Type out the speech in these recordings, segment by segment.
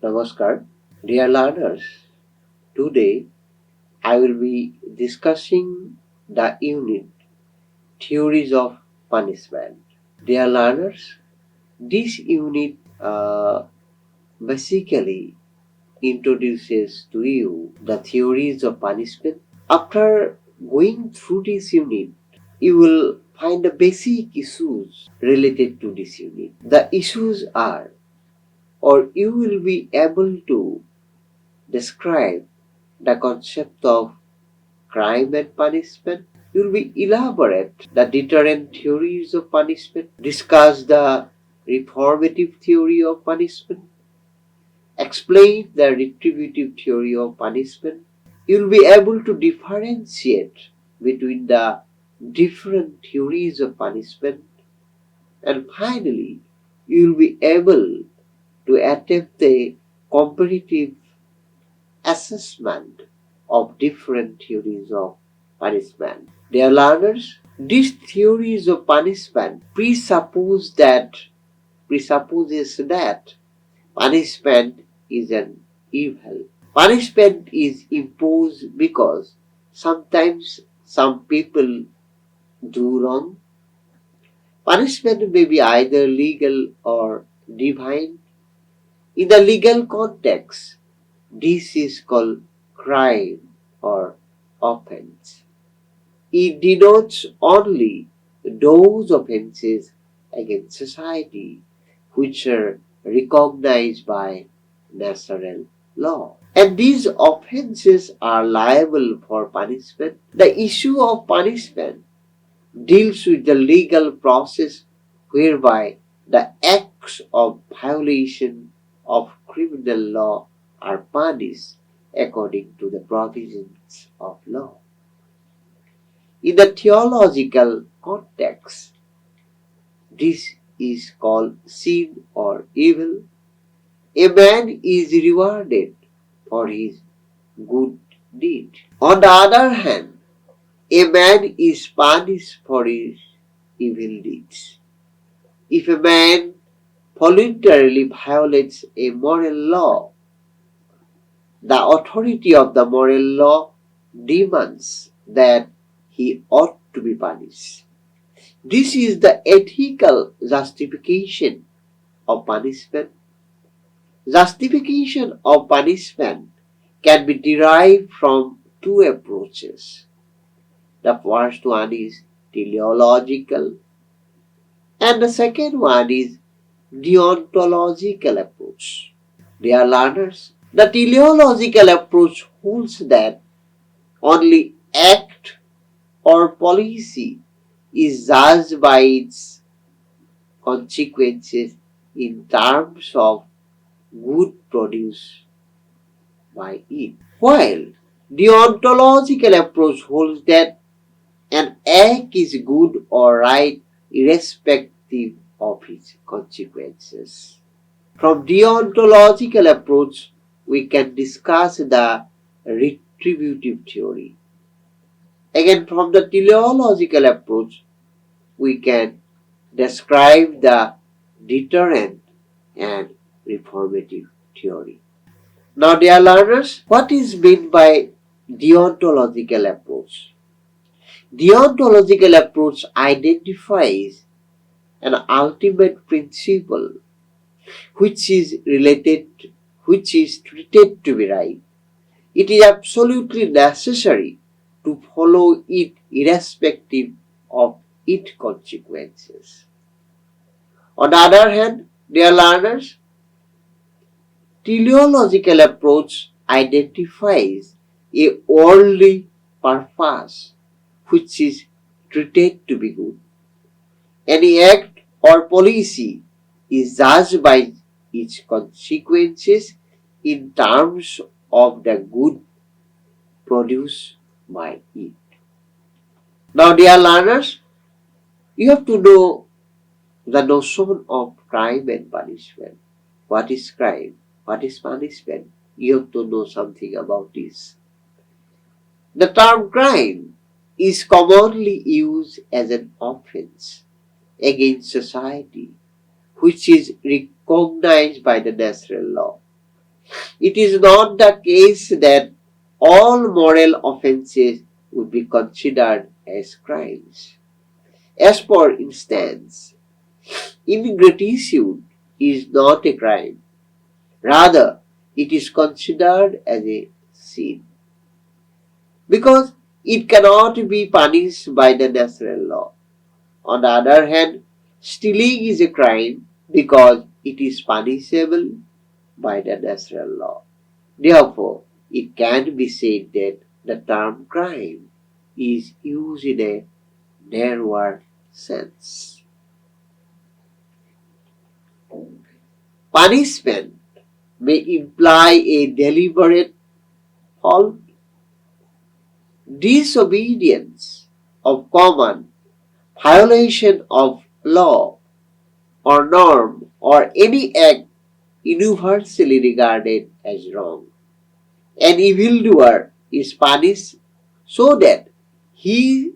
Namaskar, dear learners. Today I will be discussing the unit Theories of Punishment. Dear learners, this unit basically introduces to you the theories of punishment. After going through this unit, you will find the basic issues related to this unit. The issues are, or you will be able to describe the concept of crime and punishment. You'll be elaborate the deterrent theories of punishment, discuss the reformative theory of punishment, explain the retributive theory of punishment. You'll be able to differentiate between the different theories of punishment, and finally you'll be able to attempt a comparative assessment of different theories of punishment. Dear learners, these theories of punishment presupposes that punishment is an evil. Punishment is imposed because sometimes some people do wrong. Punishment may be either legal or divine. In the legal context, this is called crime or offense. It denotes only those offenses against society which are recognized by natural law. And these offenses are liable for punishment. The issue of punishment deals with the legal process whereby the acts of violation of criminal law are punished according to the provisions of law. In the theological context, this is called sin or evil. A man is rewarded for his good deed. On the other hand, a man is punished for his evil deeds. If a man voluntarily violates a moral law, the authority of the moral law demands that he ought to be punished. This is the ethical justification of punishment. Justification of punishment can be derived from two approaches. The first one is teleological, and the second one is deontological approach. Dear learners, the teleological approach holds that only act or policy is judged by its consequences in terms of good produced by it. While deontological approach holds that an act is good or right irrespective of its consequences. From deontological approach, we can discuss the retributive theory. Again, from the teleological approach, we can describe the deterrent and reformative theory. Now, dear learners, what is meant by deontological approach? Deontological approach identifies an ultimate principle which is treated to be right. It is absolutely necessary to follow it irrespective of its consequences. On the other hand, dear learners, teleological approach identifies a worldly purpose which is treated to be good. Any act or policy is judged by its consequences in terms of the good produced by it. Now, dear learners, you have to know the notion of crime and punishment. What is crime? What is punishment? You have to know something about this. The term crime is commonly used as an offense against society which is recognized by the natural law. It is not the case that all moral offenses would be considered as crimes. As for instance, ingratitude is not a crime. Rather, it is considered as a sin because it cannot be punished by the natural law. On the other hand, stealing is a crime because it is punishable by the natural law. Therefore, it can be said that the term crime is used in a narrower sense. Punishment may imply a deliberate fault, disobedience of command, violation of law or norm, or any act universally regarded as wrong. An evildoer is punished so that he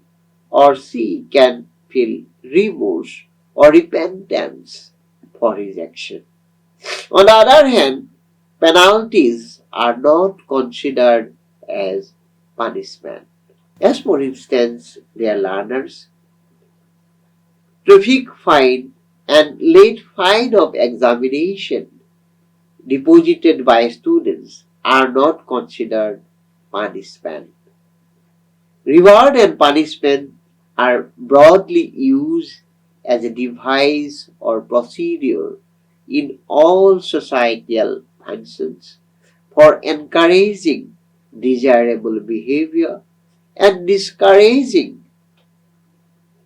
or she can feel remorse or repentance for his action. On the other hand, penalties are not considered as punishment. As for instance, their learners, traffic fine and late fine of examination deposited by students are not considered punishment. Reward and punishment are broadly used as a device or procedure in all societal functions for encouraging desirable behavior and discouraging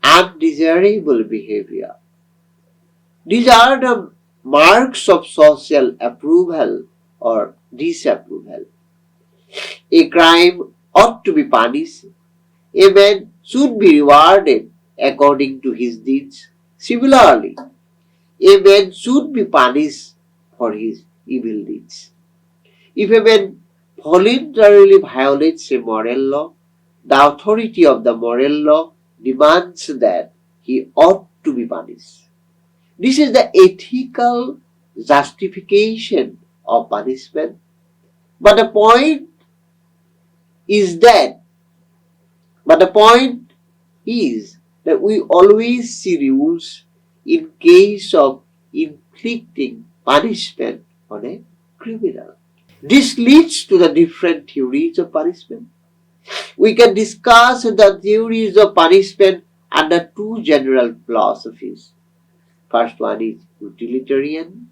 undesirable behavior. These are the marks of social approval or disapproval. A crime ought to be punished. A man should be rewarded according to his deeds. Similarly, a man should be punished for his evil deeds. If a man voluntarily violates a moral law, the authority of the moral law demands that he ought to be punished. This is the ethical justification of punishment. But the point is that, but the point is that we always see rules in case of inflicting punishment on a criminal. This leads to the different theories of punishment. We can discuss the theories of punishment under two general philosophies. First one is utilitarian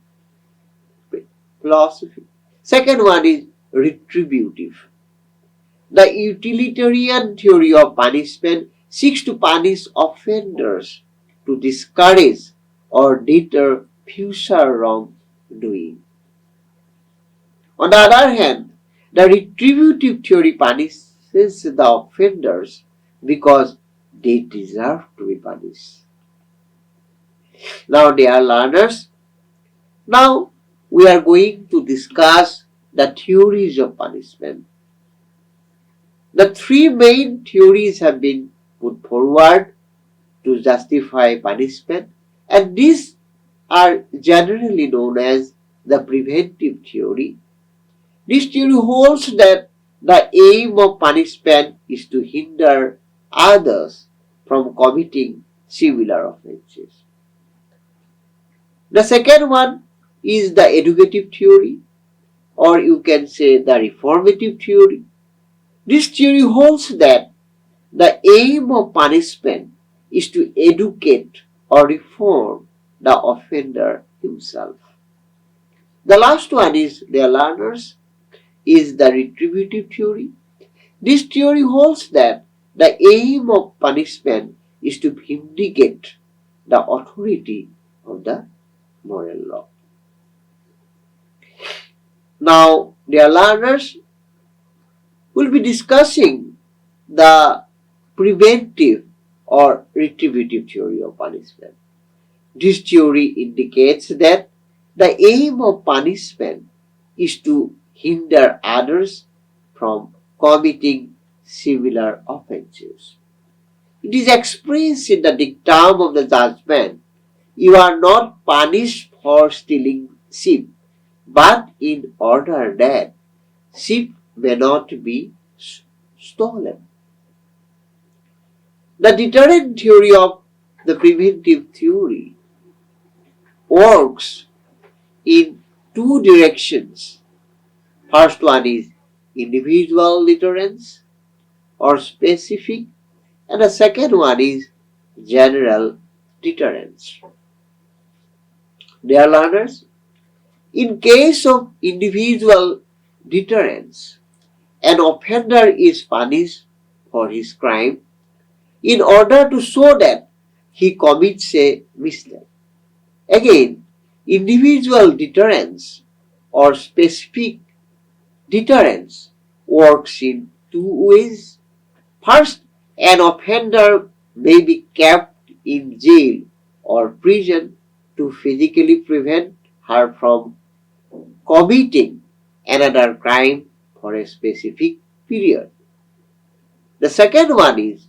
philosophy. Second one is retributive. The utilitarian theory of punishment seeks to punish offenders to discourage or deter future wrongdoing. On the other hand, the retributive theory punishes the offenders because they deserve to be punished. Now, dear learners, now we are going to discuss the theories of punishment. The three main theories have been put forward to justify punishment, and these are generally known as the preventive theory. This theory holds that the aim of punishment is to hinder others from committing similar offenses. The second one is the educative theory, or you can say the reformative theory. This theory holds that the aim of punishment is to educate or reform the offender himself. The last one is, their learners, is the retributive theory. This theory holds that the aim of punishment is to vindicate the authority of the moral law. Now, dear learners, we'll be discussing the preventive or retributive theory of punishment. This theory indicates that the aim of punishment is to hinder others from committing similar offenses. It is expressed in the dictum of the judgment: you are not punished for stealing sheep, but in order that ship may not be stolen. The deterrent theory of the preventive theory works in two directions. First one is individual deterrence or specific, and the second one is general deterrence. Dear learners, in case of individual deterrence, an offender is punished for his crime in order to show that he commits a mistake. Again, individual deterrence or specific deterrence works in two ways. First, an offender may be kept in jail or prison to physically prevent her from committing another crime for a specific period. The second one is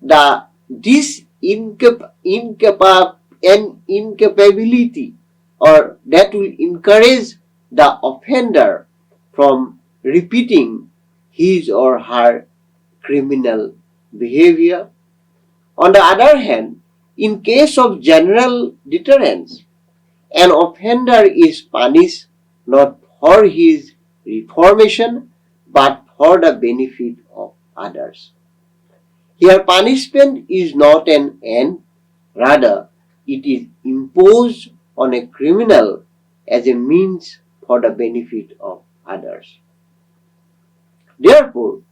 the this incapability or that will encourage the offender from repeating his or her criminal behavior. On the other hand, in case of general deterrence, an offender is punished not for his reformation but for the benefit of others. Here, punishment is not an end, rather, it is imposed on a criminal as a means for the benefit of others. Therefore,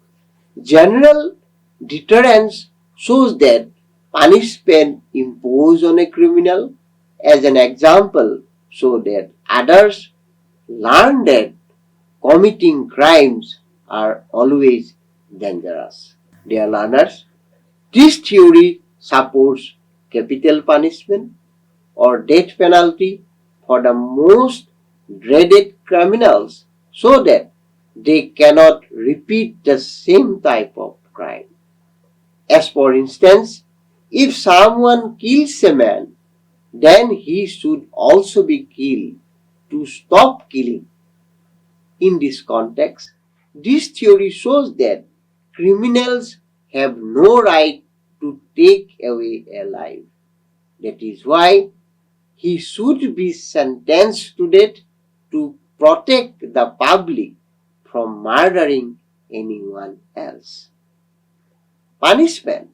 general deterrence shows that punishment imposed on a criminal as an example so that others learn that committing crimes are always dangerous. Dear learners, this theory supports capital punishment or death penalty for the most dreaded criminals so that they cannot repeat the same type of crime. As for instance, if someone kills a man, then he should also be killed to stop killing. In this context, this theory shows that criminals have no right to take away a life. That is why he should be sentenced to death to protect the public from murdering anyone else. Punishment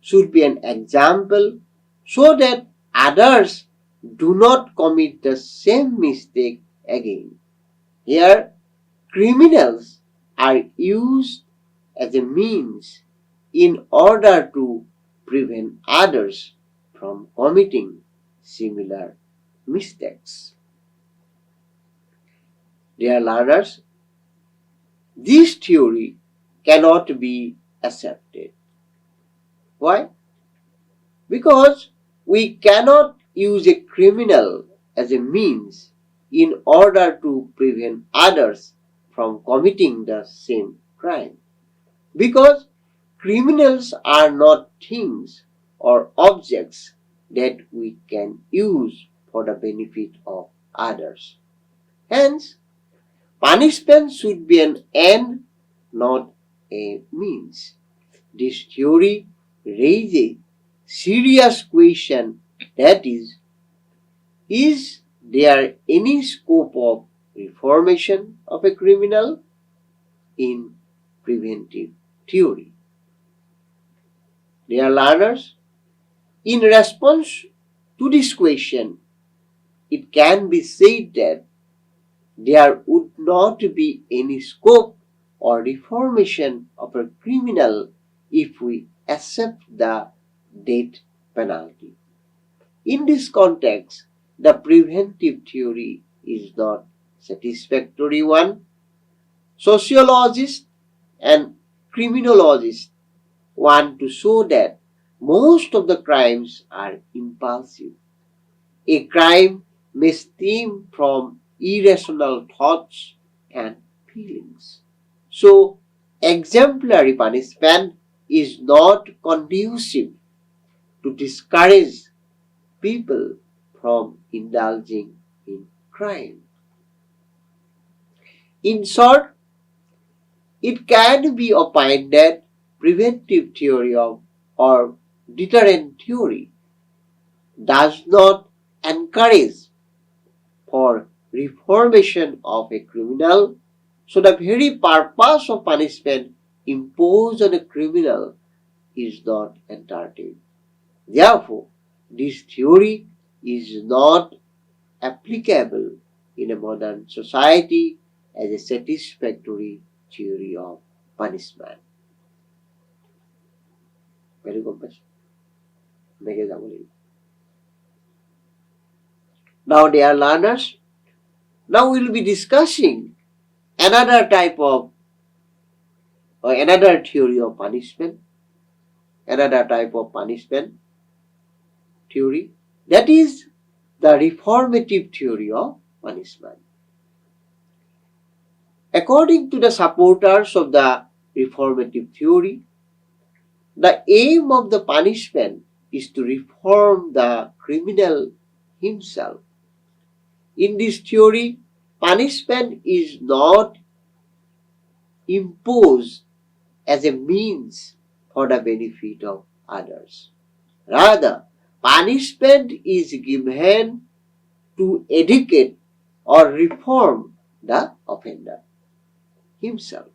should be an example so that others do not commit the same mistake again. Here, criminals are used as a means in order to prevent others from committing similar mistakes. Dear learners, this theory cannot be accepted. Why? Because we cannot use a criminal as a means in order to prevent others from committing the same crime. Because criminals are not things or objects that we can use for the benefit of others. Hence, punishment should be an end, not a means. This theory raises serious question, that is there any scope of reformation of a criminal in preventive theory? Dear learners, in response to this question, it can be said that there would not be any scope or reformation of a criminal if we accept the death penalty. In this context, the preventive theory is not satisfactory one. Sociologists and criminologists want to show that most of the crimes are impulsive. A crime may stem from irrational thoughts and feelings. So, exemplary punishment is not conducive to discourage people from indulging in crime. In short, it can be opined that preventive theory or deterrent theory does not encourage for reformation of a criminal, so the very purpose of punishment imposed on a criminal is not entertained. Therefore, this theory is not applicable in a modern society as a satisfactory theory of punishment. Very good. Now, dear learners, now we will be discussing another type of or another theory of punishment, another type of punishment theory, that is the reformative theory of punishment. According to the supporters of the reformative theory, the aim of the punishment is to reform the criminal himself. In this theory, punishment is not imposed as a means for the benefit of others. Rather, punishment is given to educate or reform the offender himself.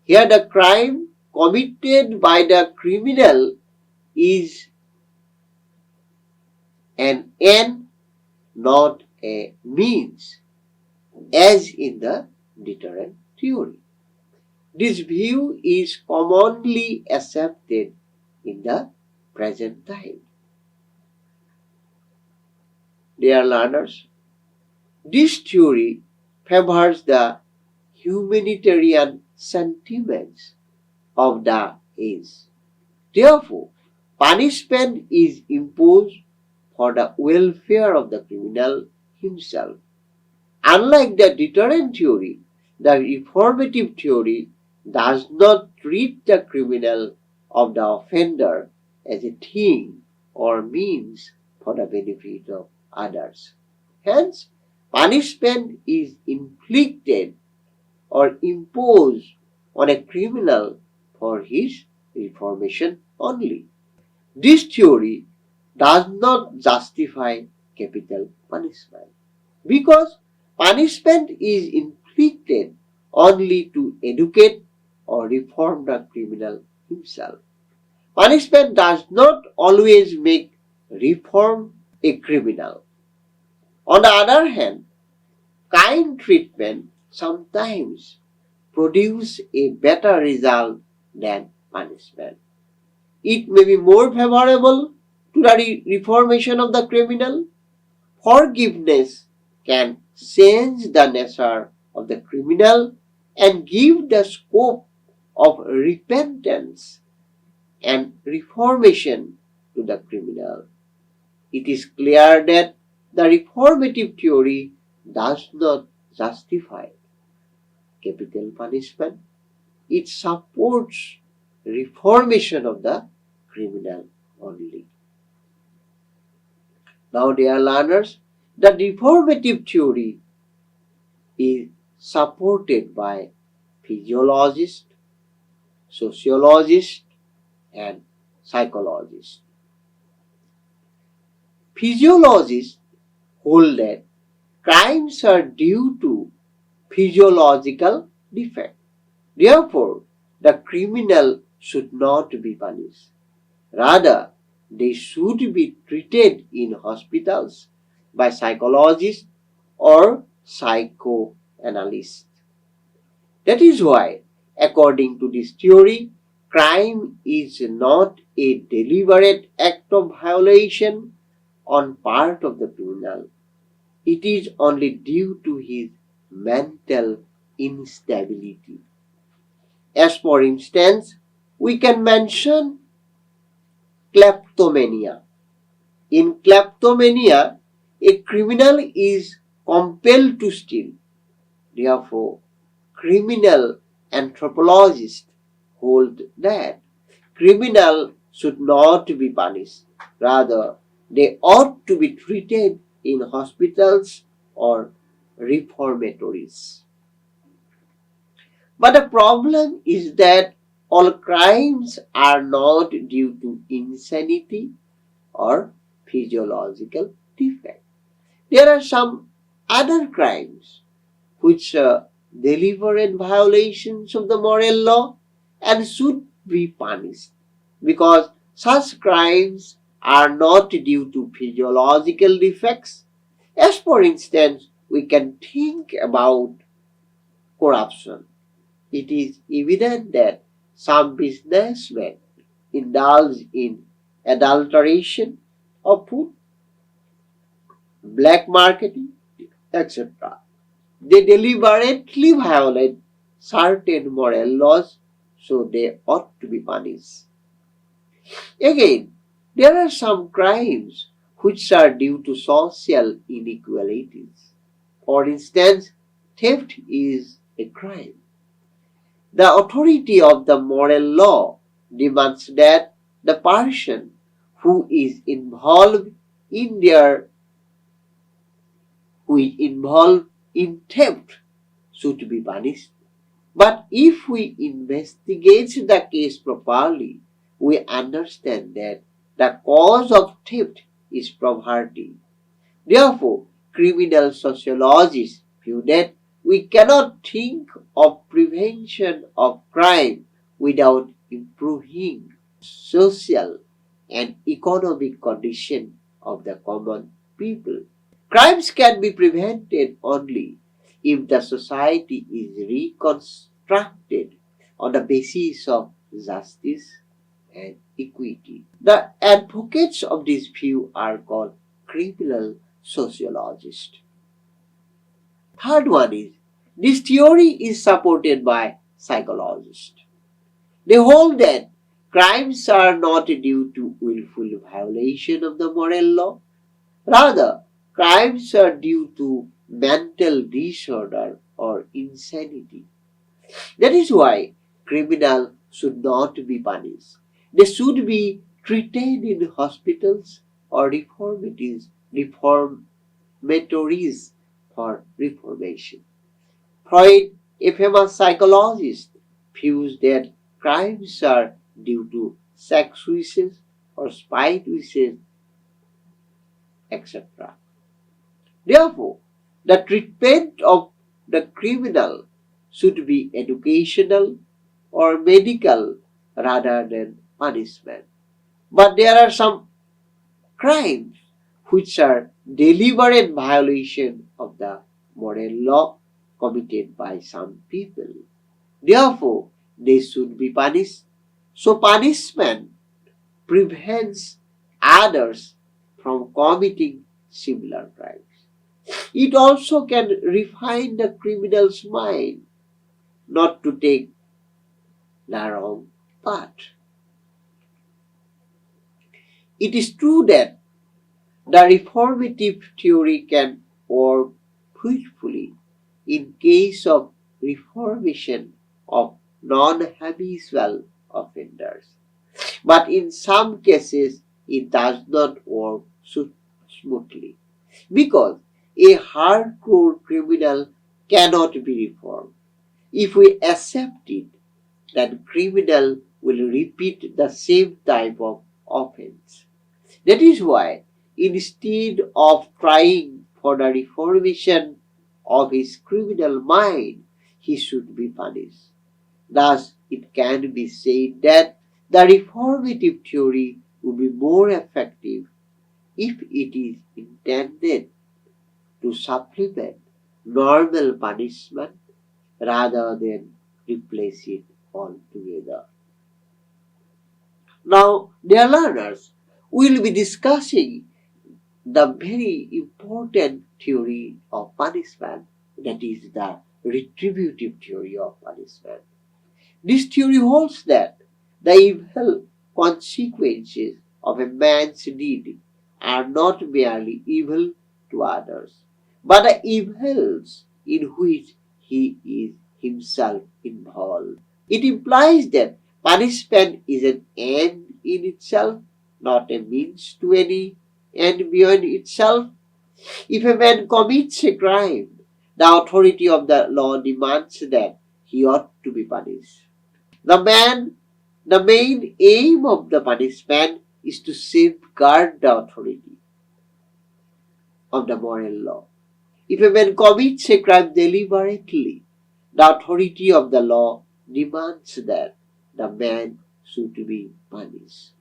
Here, the crime committed by the criminal is an end, not a means, as in the deterrent theory. This view is commonly accepted in the present time. Dear learners, this theory favors the humanitarian sentiments of the age. Therefore, punishment is imposed for the welfare of the criminal himself. Unlike the deterrent theory, the reformative theory does not treat the criminal of the offender as a thing or means for the benefit of others. Hence, punishment is inflicted or imposed on a criminal for his reformation only. This theory does not justify capital punishment because punishment is inflicted only to educate or reform the criminal himself. Punishment does not always make reform a criminal. On the other hand, kind treatment sometimes produce a better result than punishment. It may be more favorable to the reformation of the criminal. Forgiveness can change the nature of the criminal and give the scope of repentance and reformation to the criminal. It is clear that the reformative theory does not justify capital punishment. It supports reformation of the criminal only. Now, dear learners, the reformative theory is supported by physiologists, sociologists, and psychologists. Physiologists hold that crimes are due to physiological defect. Therefore, the criminal should not be punished. Rather, they should be treated in hospitals by psychologists or psychoanalysts. That is why, according to this theory, crime is not a deliberate act of violation on part of the criminal. It is only due to his mental instability. As for instance, we can mention kleptomania. In kleptomania, a criminal is compelled to steal. Therefore, criminal anthropologists hold that criminals should not be punished. Rather, they ought to be treated in hospitals or reformatories. But the problem is that all crimes are not due to insanity or physiological defect. There are some other crimes which deliberate violations of the moral law and should be punished because such crimes are not due to physiological defects. As for instance, we can think about corruption. It is evident that some businessmen indulge in adulteration of food, black marketing, etc. They deliberately violate certain moral laws, so they ought to be punished. Again, there are some crimes which are due to social inequalities. For instance, theft is a crime. The authority of the moral law demands that the person who is in their who is involved in theft should be punished. But if we investigate the case properly, we understand that the cause of theft is poverty. Therefore, criminal sociologists view that we cannot think of prevention of crime without improving social and economic condition of the common people. Crimes can be prevented only if the society is reconstructed on the basis of justice and equity. The advocates of this view are called criminal sociologists. Third one is this theory is supported by psychologists. They hold that crimes are not due to willful violation of the moral law. Rather, crimes are due to mental disorder or insanity. That is why criminals should not be punished. They should be treated in hospitals or reformatories for reformation. Freud, a famous psychologist, views that crimes are due to sex wishes or spite wishes, etc. Therefore, the treatment of the criminal should be educational or medical rather than punishment. But there are some crimes which are deliberate violation of the moral law committed by some people. Therefore, they should be punished. So punishment prevents others from committing similar crimes. It also can refine the criminal's mind not to take the wrong path. It is true that the reformative theory can work fruitfully in case of reformation of non-habitual offenders. But in some cases, it does not work so smoothly because a hardcore criminal cannot be reformed. If we accept it, then criminal will repeat the same type of offense. That is why instead of trying for the reformation of his criminal mind, he should be punished. Thus, it can be said that the reformative theory would be more effective if it is intended to supplement normal punishment rather than replace it altogether. Now, dear learners, we will be discussing the very important theory of punishment, that is the retributive theory of punishment. This theory holds that the evil consequences of a man's deed are not merely evil to others, but the evils in which he is himself involved. It implies that punishment is an end in itself, not a means to any end beyond itself. If a man commits a crime, the authority of the law demands that he ought to be punished. The main aim of the punishment is to safeguard the authority of the moral law. If a man commits a crime deliberately, the authority of the law demands that the man should be punished.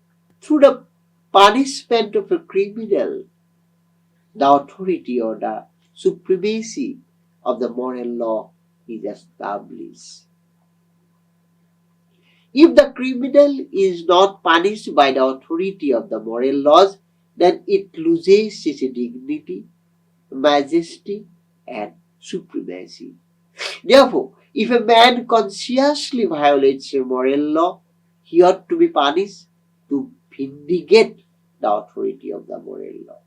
Through the punishment of a criminal, the authority or the supremacy of the moral law is established. If the criminal is not punished by the authority of the moral laws, then it loses its dignity, majesty, and supremacy. Therefore, if a man consciously violates a moral law, he ought to be punished to vindicate the authority of the moral law.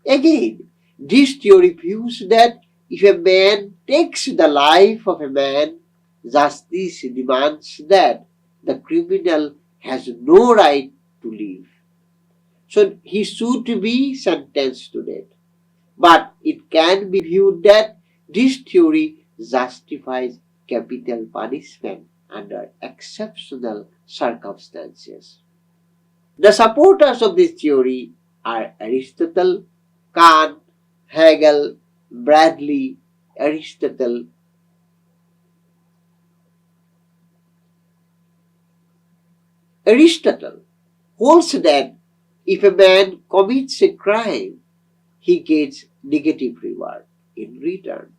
Again, this theory views that if a man takes the life of a man, justice demands that the criminal has no right to live. So he should be sentenced to death. But it can be viewed that this theory justifies capital punishment under exceptional circumstances. The supporters of this theory are Aristotle, Kant, Hegel, Bradley, Aristotle. Aristotle holds that if a man commits a crime, he gets negative reward in return.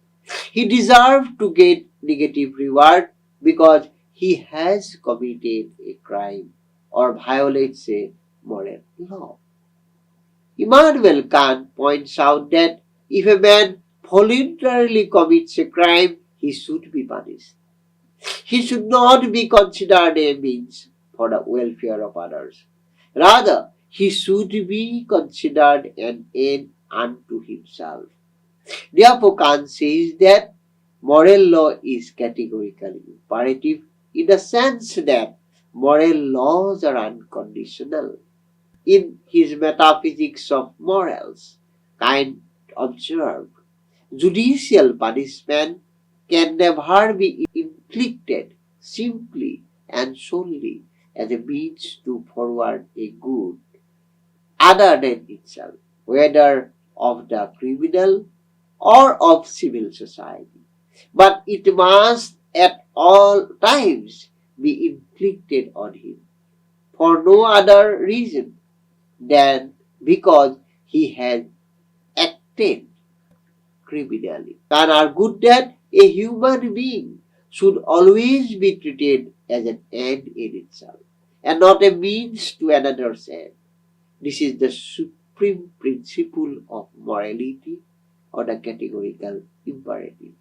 He deserves to get negative reward because he has committed a crime or violates a moral law. Immanuel Kant points out that if a man voluntarily commits a crime, he should be punished. He should not be considered a means for the welfare of others. Rather, he should be considered an end unto himself. Therefore, Kant says that moral law is categorically imperative in the sense that moral laws are unconditional. In his Metaphysics of Morals, Kant observed, judicial punishment can never be inflicted simply and solely as a means to forward a good other than itself, whether of the criminal or of civil society. But it must at all times be inflicted on him for no other reason than because he has acted criminally. Can argued that a human being should always be treated as an end in itself and not a means to another's end. This is the supreme principle of morality or the categorical imperative.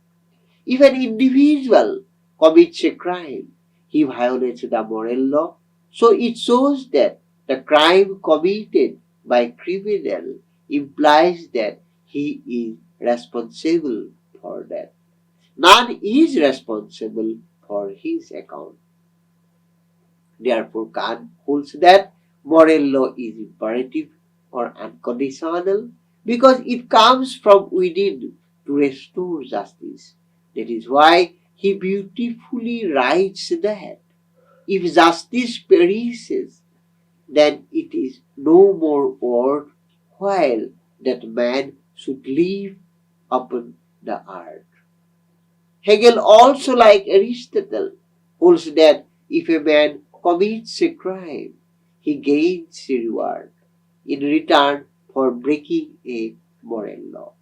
If an individual commits a crime, he violates the moral law. So it shows that the crime committed by criminal implies that he is responsible for that. None is responsible for his account. Therefore, Kant holds that moral law is imperative or unconditional because it comes from within to restore justice. That is why he beautifully writes that if justice perishes, then it is no more worth while that man should live upon the earth. Hegel also, like Aristotle, holds that if a man commits a crime, he gains a reward in return for breaking a moral law.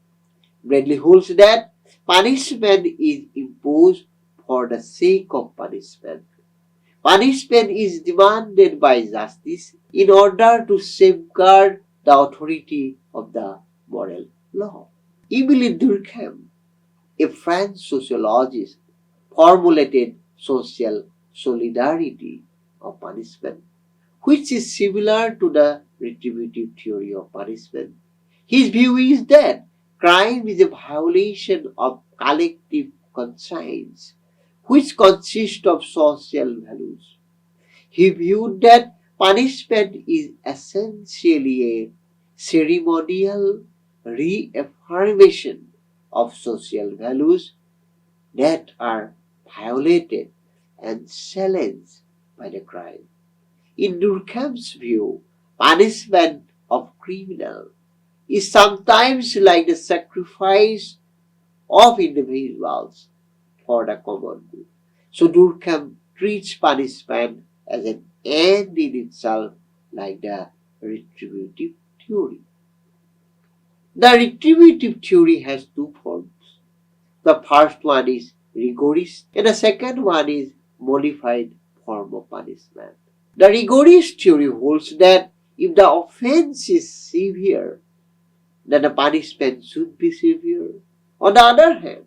Bradley holds that punishment is imposed for the sake of punishment. Punishment is demanded by justice in order to safeguard the authority of the moral law. Emile Durkheim, a French sociologist, formulated social solidarity of punishment, which is similar to the retributive theory of punishment. His view is that crime is a violation of collective conscience, which consists of social values. He viewed that punishment is essentially a ceremonial reaffirmation of social values that are violated and challenged by the crime. In Durkheim's view, punishment of criminal is sometimes like the sacrifice of individuals for the common good. So Durkheim treats punishment as an end in itself, like the retributive theory. The retributive theory has two forms. The first one is rigorist and the second one is modified form of punishment. The rigorist theory holds that if the offense is severe, then the punishment should be severe. On the other hand,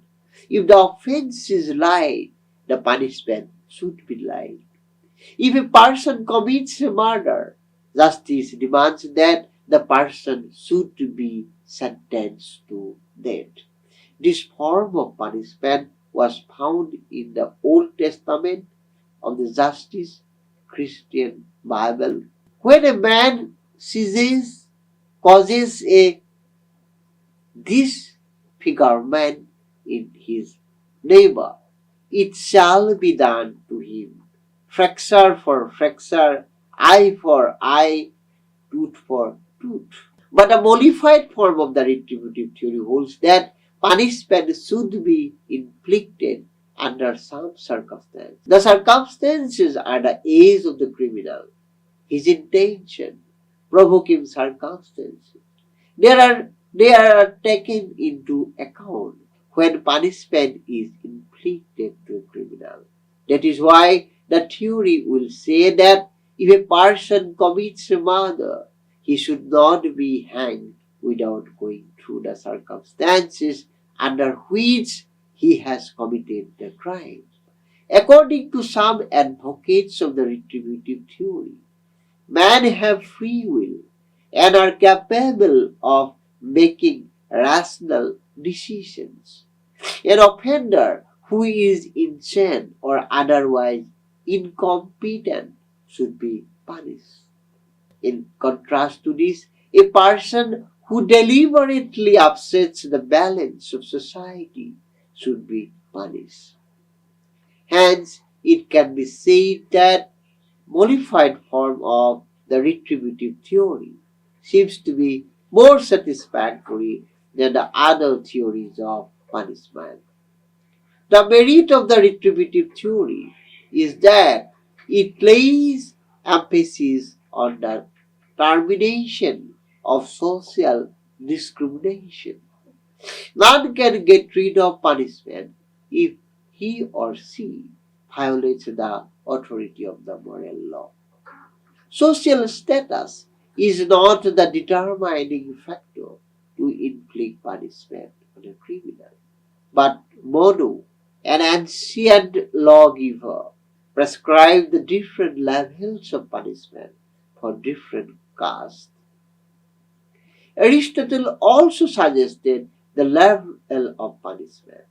if the offense is light, the punishment should be light. If a person commits a murder, justice demands that the person should be sentenced to death. This form of punishment was found in the Old Testament of the Justice Christian Bible. When a man causes a disfigurement in his neighbor, it shall be done to him. Fracture for fracture, eye for eye, tooth for tooth. But a modified form of the retributive theory holds that punishment should be inflicted under some circumstance. The circumstances are the age of the criminal, his intention, provoking circumstances. They are taken into account when punishment is inflicted to a criminal. That is why the theory will say that if a person commits a murder, he should not be hanged without going through the circumstances under which he has committed the crime. According to some advocates of the retributive theory, men have free will and are capable of making rational decisions. An offender who is insane or otherwise incompetent should be punished. In contrast to this, a person who deliberately upsets the balance of society should be punished. Hence, it can be said that modified form of the retributive theory seems to be more satisfactory than the other theories of punishment. The merit of the retributive theory is that it lays emphasis on the termination of social discrimination. None can get rid of punishment if he or she violates the authority of the moral law. Social status is not the determining factor to inflict punishment on a criminal, but Manu, an ancient lawgiver, prescribed the different levels of punishment for different castes. Aristotle also suggested the level of punishment.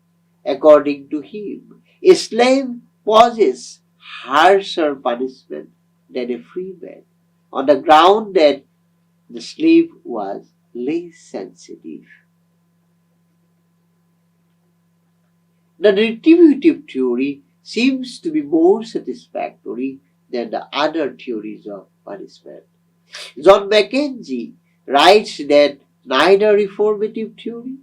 According to him, a slave possesses harsher punishment than a free man, on the ground that the slave was less sensitive. The retributive theory seems to be more satisfactory than the other theories of punishment. John Mackenzie writes that neither reformative theory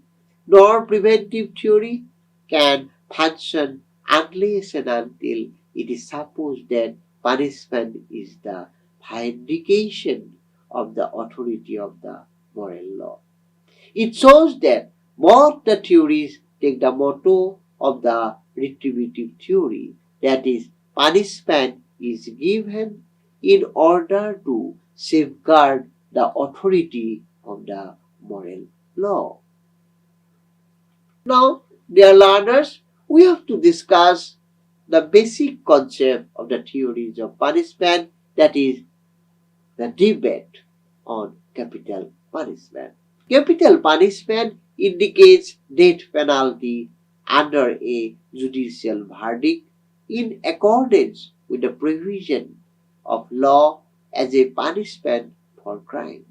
nor preventive theory can function unless and until it is supposed that punishment is the vindication of the authority of the moral law. It shows that both the theories take the motto of the retributive theory, that is, punishment is given in order to safeguard the authority of the moral law. Now, dear learners, we have to discuss the basic concept of the theories of punishment, that is, the debate on capital punishment. Capital punishment indicates death penalty under a judicial verdict in accordance with the provision of law as a punishment for crime.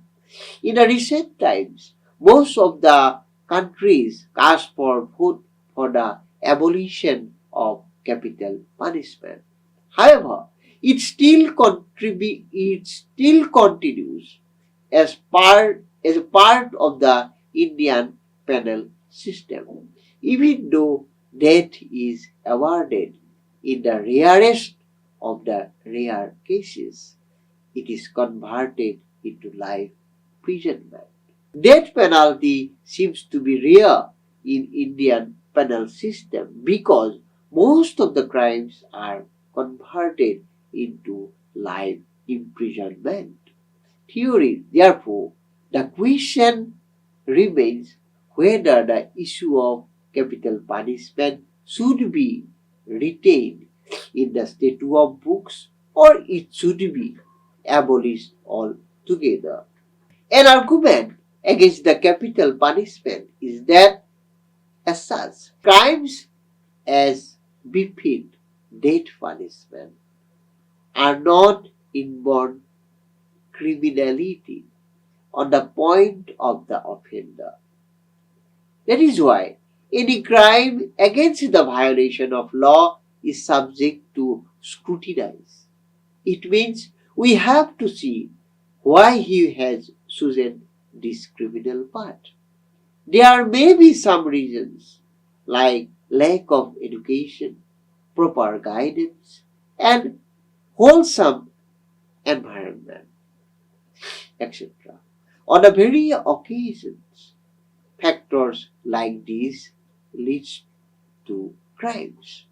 In the recent times, most of the countries cast for vote for the abolition of capital punishment. However, it still continues as a part of the Indian penal system, even though death is awarded in the rarest of the rare cases. It is converted into life imprisonment. Death penalty seems to be rare in Indian penal system because most of the crimes are converted into life imprisonment. Theory, therefore, the question remains whether the issue of capital punishment should be retained in the statute of books or it should be abolished altogether. An argument against the capital punishment is that, as such, crimes as befit death punishment are not inborn criminality on the point of the offender. That is why any crime against the violation of law is subject to scrutiny. It means we have to see why he has chosen this criminal path. There may be some reasons like lack of education, proper guidance, and wholesome environment, etc. On the very occasions, factors like these leads to crimes.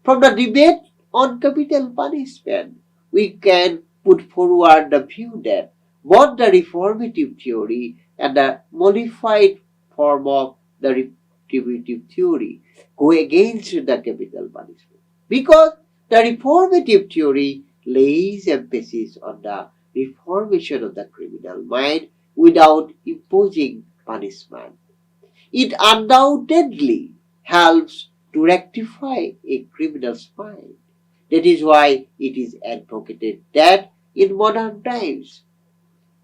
From the debate on capital punishment, we can put forward the view that both the reformative theory and the modified form of the retributive theory go against the capital punishment. Because the reformative theory lays emphasis on the reformation of the criminal mind without imposing punishment. It undoubtedly helps to rectify a criminal's mind. That is why it is advocated that in modern times,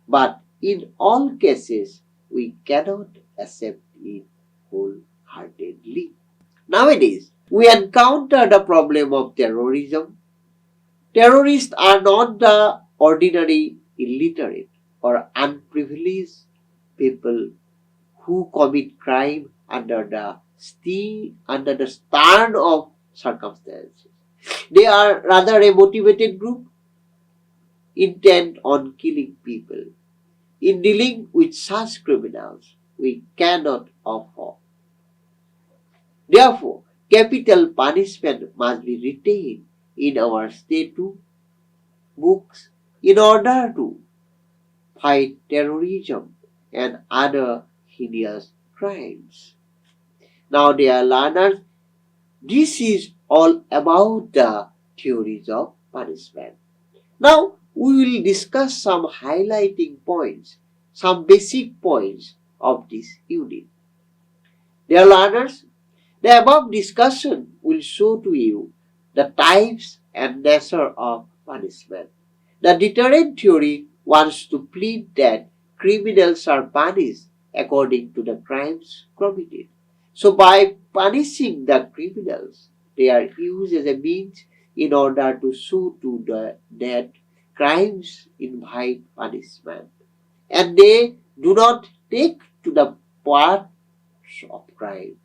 but in all cases, we cannot accept it wholeheartedly. Nowadays, we encounter the problem of terrorism. Terrorists are not the ordinary illiterate or unprivileged people who commit crime under the stern of circumstances. They are rather a motivated group intent on killing people. In dealing with such criminals, we cannot offer. Therefore, capital punishment must be retained in our statute books in order to fight terrorism and other heinous crimes. Now, dear learners, this is all about the theories of punishment. Now, we will discuss some highlighting points, some basic points of this unit. Dear learners, the above discussion will show to you the types and nature of punishment. The deterrent theory wants to plead that criminals are punished according to the crimes committed. So by punishing the criminals, they are used as a means in order to show to that crimes invite punishment. And they do not take to the parts of crime.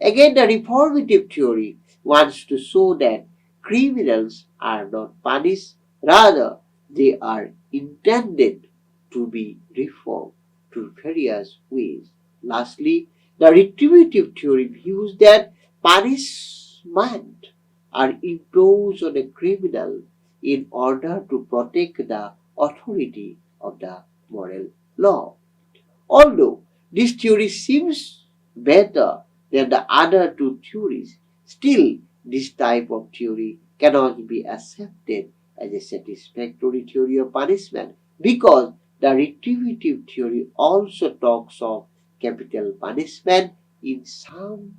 Again, the reformative theory wants to show that criminals are not punished, rather, they are intended to be reformed through various ways. Lastly, the retributive theory views that punishment are imposed on a criminal in order to protect the authority of the moral law. Although this theory seems better than the other two theories, still this type of theory cannot be accepted as a satisfactory theory of punishment because the retributive theory also talks of capital punishment in some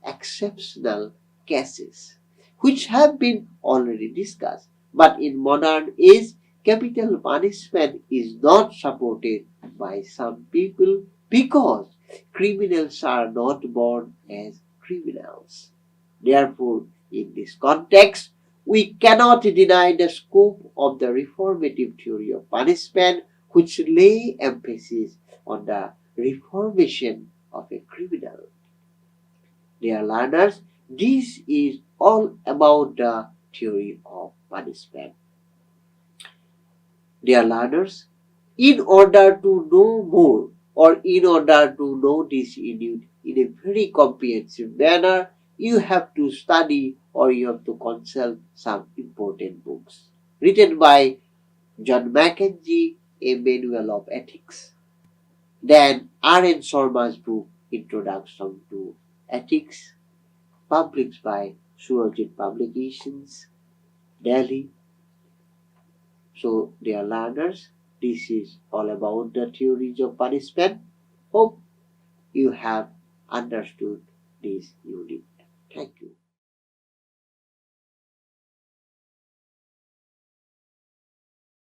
exceptional cases, which have been already discussed. But in modern age, capital punishment is not supported by some people because criminals are not born as criminals. Therefore, In this context, we cannot deny the scope of the reformative theory of punishment, which lay emphasis on the reformation of a criminal. Dear learners, this is all about the theory of punishment. Dear learners, in order to know more or in order to know this in a very comprehensive manner, you have to study or you have to consult some important books written by John Mackenzie, A Manual of Ethics. Then R.N. Sharma's book, Introduction to Ethics, published by Surajit Publications, Delhi. So, dear learners, this is all about the theories of punishment. Hope you have understood this unit. Thank you.